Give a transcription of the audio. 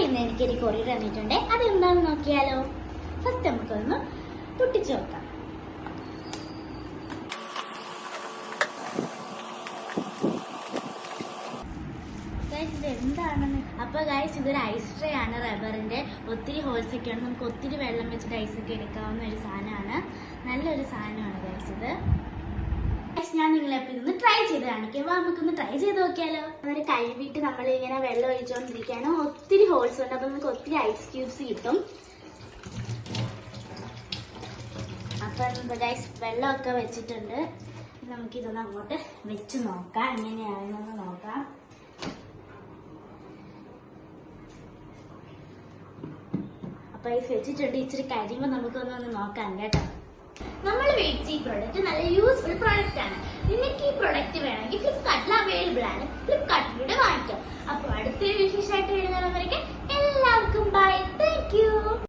ഇന്ന് എനിക്കൊരു കൊറിയർ വന്നിട്ടുണ്ട്. അത് എന്താണെന്ന് നോക്കിയാലോ? ഫസ്റ്റ് നമുക്കൊന്ന് പൊട്ടിച്ചു നോക്കാം. ഇത് എന്താണെന്ന് അപ്പൊ ഗൈസ്, ഇതൊരു ഐസ് ട്രേ ആണ്. റബ്ബറിന്റെ ഒത്തിരി ഹോൾസ് ഒക്കെ ആണ്. നമുക്ക് ഒത്തിരി വെള്ളം വെച്ചിട്ട് ഐസ് ഒക്കെ എടുക്കാവുന്ന ഒരു സാധനമാണ്. നല്ലൊരു സാധനമാണ് ഗൈസ് ഇത്. ഞാൻ നിങ്ങളെ ഇതൊന്ന് ട്രൈ ചെയ്ത് കാണിക്കാം. നമുക്കൊന്ന് ട്രൈ ചെയ്ത് നോക്കിയാലോ? അതൊരു കഴുകിയിട്ട് നമ്മൾ ഇങ്ങനെ വെള്ളം ഒഴിച്ചുകൊണ്ടിരിക്കുകയാണ്. ഒത്തിരി ഹോൾസ് ഉണ്ട്, അപ്പൊ നമുക്ക് ഒത്തിരി ഐസ് ക്യൂബ്സ് കിട്ടും. അപ്പൊ ഗൈസ് വെള്ളമൊക്കെ വെച്ചിട്ടുണ്ട്. നമുക്കിതൊന്ന് അങ്ങോട്ട് വെച്ച് നോക്കാം, എങ്ങനെയാണെന്ന് നോക്കാം. അപ്പൊ ഐസ് വെച്ചിട്ടുണ്ട്. ഇച്ചിരി കരിയുമ്പോൾ നമുക്കൊന്ന് നോക്കാം കേട്ടോ. നമ്മൾ മേടിച്ച ഈ പ്രൊഡക്റ്റ് നല്ല യൂസ്ഫുൾ പ്രൊഡക്റ്റ് ആണ്. നിങ്ങൾക്ക് ഈ പ്രൊഡക്റ്റ് വേണമെങ്കിൽ ഫ്ലിപ്കാർട്ടിൽ അവൈലബിൾ ആണ്. ഫ്ലിപ്കാർട്ടിലൂടെ വാങ്ങിക്കാം. അപ്പൊ അടുത്തൊരു വിശേഷമായിട്ട് വരുന്നവരേക്ക്